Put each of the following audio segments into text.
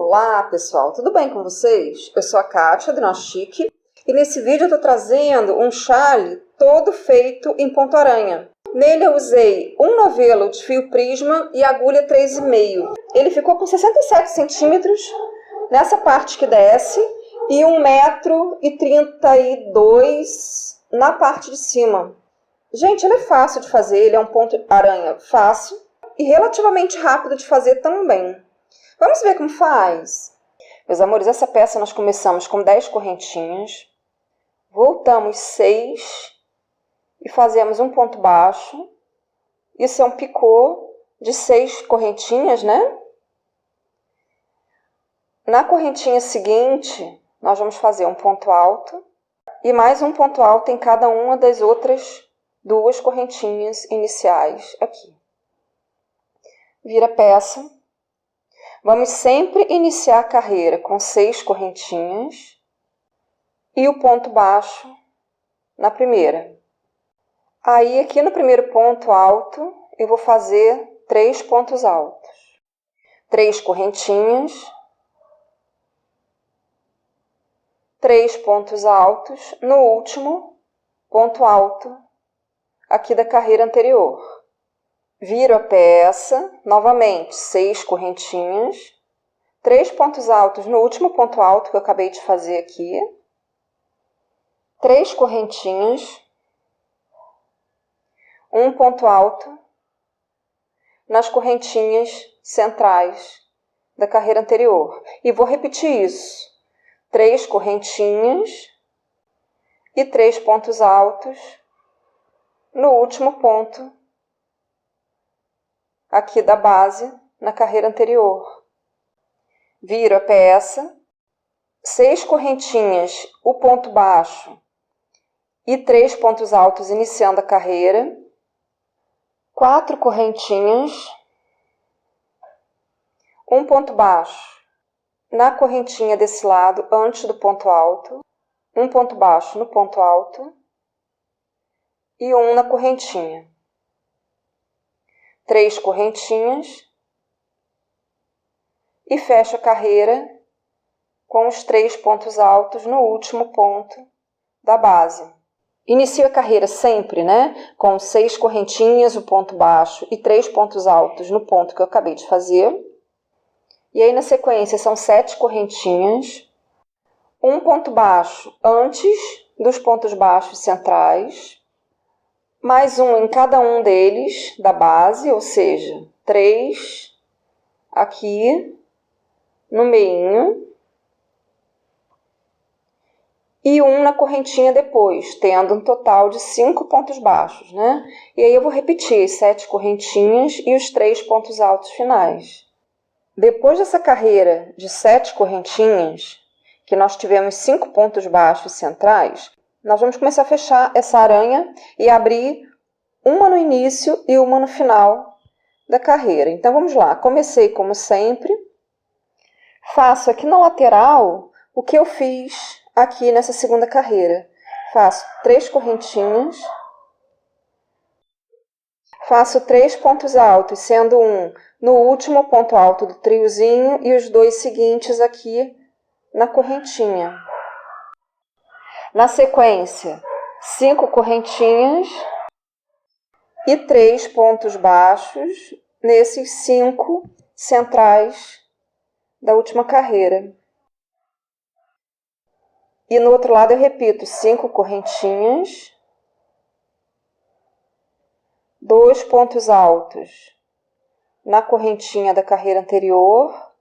Olá pessoal, tudo bem com vocês? Eu sou a Kátia do Nó Chique e nesse vídeo eu estou trazendo um chale todo feito em ponto aranha. Nele eu usei um novelo de fio prisma e agulha 3,5. Ele ficou com 67 centímetros nessa parte que desce e 1,32 m na parte de cima. Gente, ele é fácil de fazer, ele é um ponto aranha fácil e relativamente rápido de fazer também. Vamos ver como faz? Meus amores, essa peça nós começamos com 10 correntinhas, voltamos 6 e fazemos um ponto baixo. Isso é um picô de 6 correntinhas, né? Na correntinha seguinte, nós vamos fazer um ponto alto e mais um ponto alto em cada uma das outras 2 correntinhas iniciais aqui. Vira a peça. Vamos sempre iniciar a carreira com 6 correntinhas e o ponto baixo na primeira. Aí, aqui no primeiro ponto alto, eu vou fazer 3 pontos altos. 3 correntinhas, 3 pontos altos no último ponto alto aqui da carreira anterior. Viro a peça, novamente, 6 correntinhas, 3 pontos altos no último ponto alto que eu acabei de fazer aqui, 3 correntinhas, um ponto alto nas correntinhas centrais da carreira anterior. E vou repetir isso, 3 correntinhas e 3 pontos altos no último ponto aqui da base na carreira anterior. Viro a peça, 6 correntinhas, o ponto baixo e 3 pontos altos iniciando a carreira, 4 correntinhas, um ponto baixo na correntinha desse lado antes do ponto alto, um ponto baixo no ponto alto e um na correntinha. 3 correntinhas e fecho a carreira com os 3 pontos altos no último ponto da base. Inicio a carreira sempre, né? Com 6 correntinhas, o ponto baixo e 3 pontos altos no ponto que eu acabei de fazer. E aí na sequência são 7 correntinhas, um ponto baixo antes dos pontos baixos centrais, mais um em cada um deles da base, ou seja, 3 aqui no meio e um na correntinha depois, tendo um total de 5 pontos baixos, né? E aí eu vou repetir as 7 correntinhas e os 3 pontos altos finais. Depois dessa carreira de 7 correntinhas, que nós tivemos 5 pontos baixos centrais, nós vamos começar a fechar essa aranha e abrir uma no início e uma no final da carreira. Então, vamos lá. Comecei como sempre. Faço aqui na lateral o que eu fiz aqui nessa segunda carreira. Faço 3 correntinhas. Faço 3 pontos altos, sendo um no último ponto alto do triozinho e os 2 seguintes aqui na correntinha. Na sequência, 5 correntinhas e 3 pontos baixos nesses 5 centrais da última carreira. E no outro lado eu repito, 5 correntinhas, 2 pontos altos na correntinha da carreira anterior,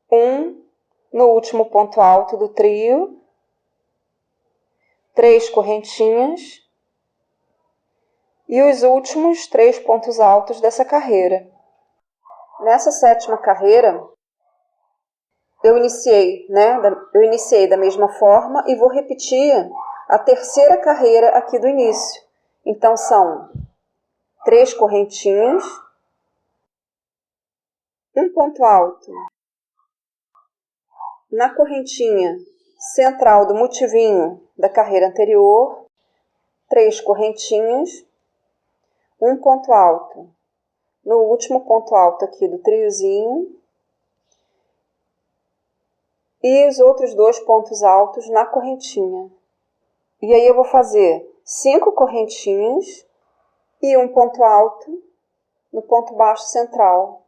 um no último ponto alto do trio, 3 correntinhas e os últimos 3 pontos altos dessa carreira. Nessa 7ª carreira, eu iniciei da mesma forma e vou repetir a 3ª carreira aqui do início. Então, são 3 correntinhas, um ponto alto na correntinha central do motivinho da carreira anterior, 3 correntinhas, um ponto alto no último ponto alto aqui do triozinho e os outros 2 pontos altos na correntinha. E aí eu vou fazer 5 correntinhas e um ponto alto no ponto baixo central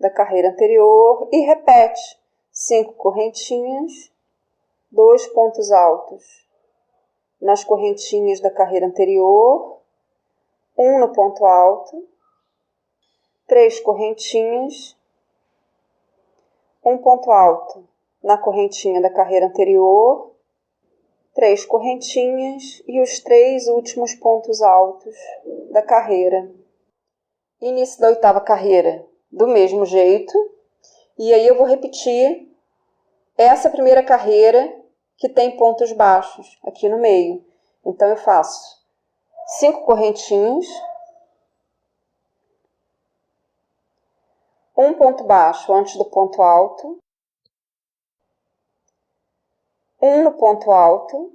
da carreira anterior e repete 5 correntinhas, 2 pontos altos nas correntinhas da carreira anterior, um no ponto alto, 3 correntinhas, um ponto alto na correntinha da carreira anterior, 3 correntinhas e os 3 últimos pontos altos da carreira. Início da 8ª carreira do mesmo jeito, e aí eu vou repetir essa primeira carreira que tem pontos baixos aqui no meio. Então eu faço 5 correntinhas, um ponto baixo antes do ponto alto, um no ponto alto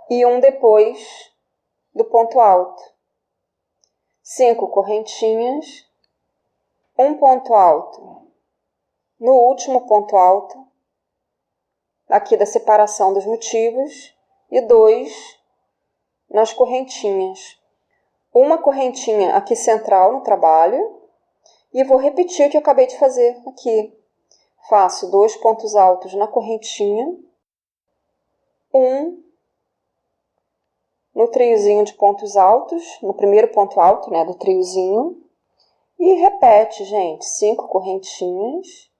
e um depois do ponto alto. 5 correntinhas, um ponto alto no último ponto alto, aqui da separação dos motivos, e 2 nas correntinhas. Uma correntinha aqui central no trabalho, e vou repetir o que eu acabei de fazer aqui. Faço 2 pontos altos na correntinha, um no triozinho de pontos altos, no primeiro ponto alto, né, do triozinho, e repete, gente, 5 correntinhas,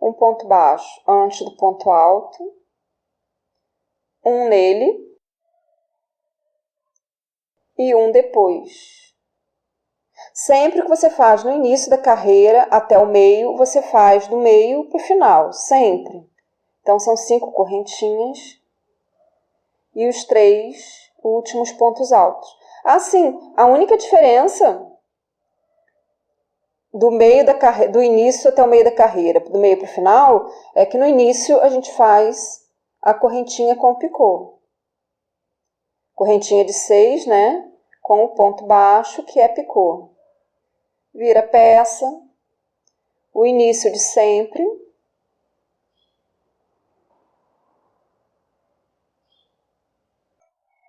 um ponto baixo antes do ponto alto, um nele e um depois. Sempre que você faz no início da carreira até o meio, você faz do meio para o final, sempre. Então, são 5 correntinhas e os 3 últimos pontos altos. Assim, a única diferença do início até o meio da carreira, do meio para o final, é que no início a gente faz a correntinha com o picô. Correntinha de 6, né? Com o ponto baixo, que é picô. Vira peça, o início de sempre.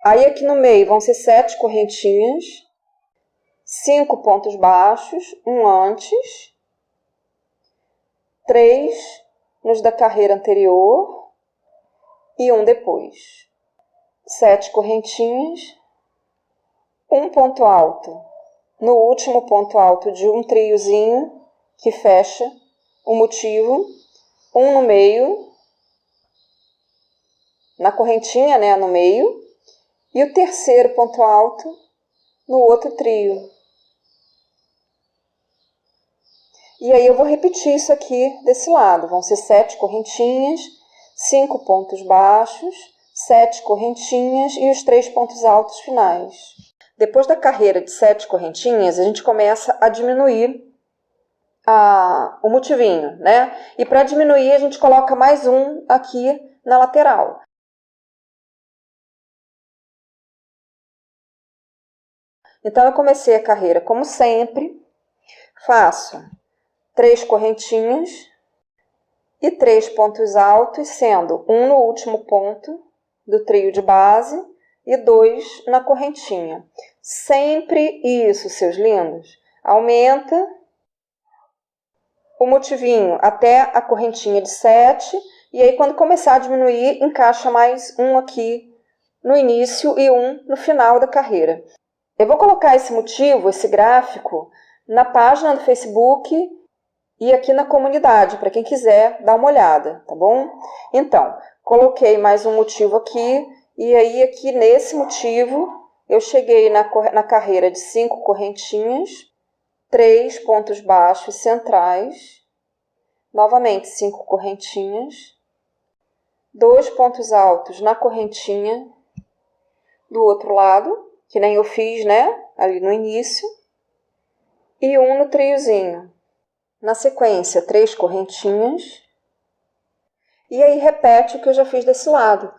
Aí aqui no meio vão ser 7 correntinhas, 5 pontos baixos, um antes, 3 nos da carreira anterior e um depois. 7 correntinhas, um ponto alto no último ponto alto de um triozinho que fecha o motivo, um no meio, na correntinha, né, no meio, e o terceiro ponto alto no outro trio. E aí eu vou repetir isso aqui desse lado. Vão ser 7 correntinhas, 5 pontos baixos, 7 correntinhas e os 3 pontos altos finais. Depois da carreira de 7 correntinhas, a gente começa a diminuir o motivinho, né? E para diminuir, a gente coloca mais um aqui na lateral. Então, eu comecei a carreira como sempre, faço 3 correntinhas e 3 pontos altos, sendo um no último ponto do trio de base e 2 na correntinha. Sempre isso, seus lindos. Aumenta o motivinho até a correntinha de 7, e aí quando começar a diminuir, encaixa mais um aqui no início e um no final da carreira. Eu vou colocar esse motivo, esse gráfico, na página do Facebook e aqui na comunidade, para quem quiser dar uma olhada, tá bom? Então, coloquei mais um motivo aqui, e aí aqui nesse motivo, eu cheguei na carreira de 5 correntinhas, 3 pontos baixos centrais, novamente 5 correntinhas, 2 pontos altos na correntinha do outro lado, que nem eu fiz, né, ali no início, e um no triozinho. Na sequência, 3 correntinhas, e aí repete o que eu já fiz desse lado.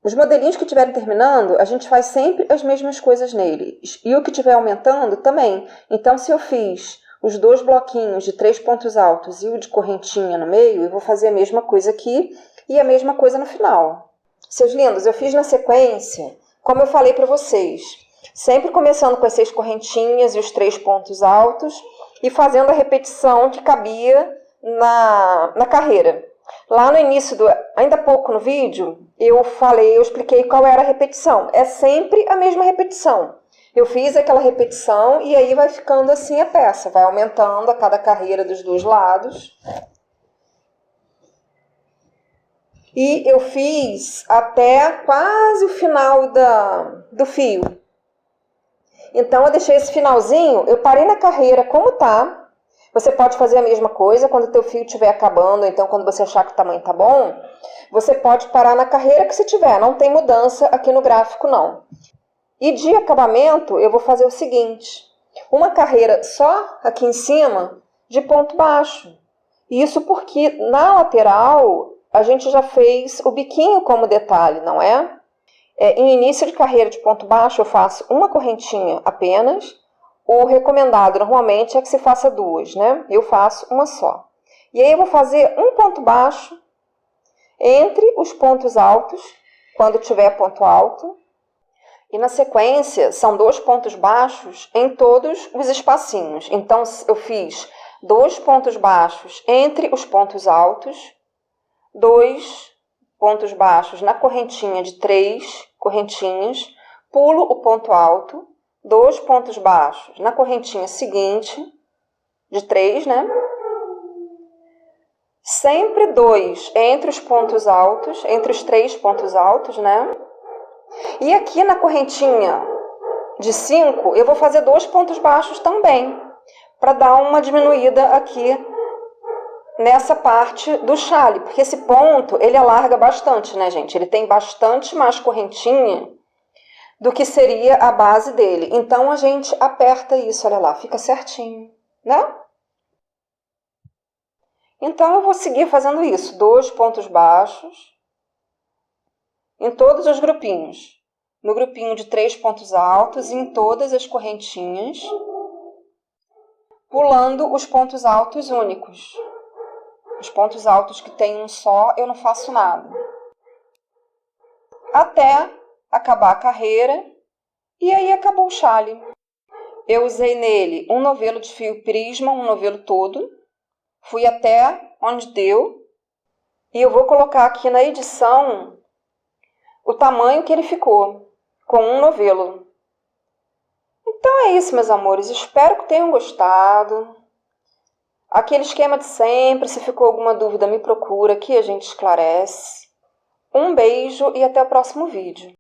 Os modelinhos que estiverem terminando, a gente faz sempre as mesmas coisas neles, e o que estiver aumentando também. Então, se eu fiz os dois bloquinhos de 3 pontos altos e o de correntinha no meio, eu vou fazer a mesma coisa aqui e a mesma coisa no final. Seus lindos, eu fiz na sequência, como eu falei para vocês, sempre começando com as 6 correntinhas e os 3 pontos altos e fazendo a repetição que cabia na carreira. Lá no início, ainda há pouco no vídeo, eu expliquei qual era a repetição. É sempre a mesma repetição. Eu fiz aquela repetição e aí vai ficando assim a peça, vai aumentando a cada carreira dos dois lados. E eu fiz até quase o final do fio. Então, eu deixei esse finalzinho, eu parei na carreira como tá. Você pode fazer a mesma coisa quando o teu fio estiver acabando, então quando você achar que o tamanho tá bom, você pode parar na carreira que você tiver, não tem mudança aqui no gráfico não. E de acabamento, eu vou fazer o seguinte, uma carreira só aqui em cima de ponto baixo. Isso porque na lateral a gente já fez o biquinho como detalhe, não é? Em início de carreira de ponto baixo eu faço uma correntinha apenas. O recomendado normalmente é que se faça 2, né? Eu faço uma só. E aí eu vou fazer um ponto baixo entre os pontos altos, quando tiver ponto alto. E na sequência são 2 pontos baixos em todos os espacinhos. Então eu fiz 2 pontos baixos entre os pontos altos, 2 pontos baixos na correntinha de 3 correntinhas, pulo o ponto alto, 2 pontos baixos na correntinha seguinte, de 3, né? Sempre 2 entre os pontos altos, entre os 3 pontos altos, né? E aqui na correntinha de 5, eu vou fazer 2 pontos baixos também, para dar uma diminuída aqui nessa parte do chale, porque esse ponto, ele alarga bastante, né, gente? Ele tem bastante mais correntinha do que seria a base dele. Então, a gente aperta isso, olha lá, fica certinho, né? Então, eu vou seguir fazendo isso, 2 pontos baixos em todos os grupinhos. No grupinho de 3 pontos altos e em todas as correntinhas, pulando os pontos altos únicos. Os pontos altos que tem um só, eu não faço nada. Até acabar a carreira, e aí acabou o chale. Eu usei nele um novelo de fio prisma, um novelo todo. Fui até onde deu. E eu vou colocar aqui na edição o tamanho que ele ficou, com um novelo. Então é isso, meus amores. Espero que tenham gostado. Aquele esquema de sempre, se ficou alguma dúvida, me procura que a gente esclarece. Um beijo e até o próximo vídeo.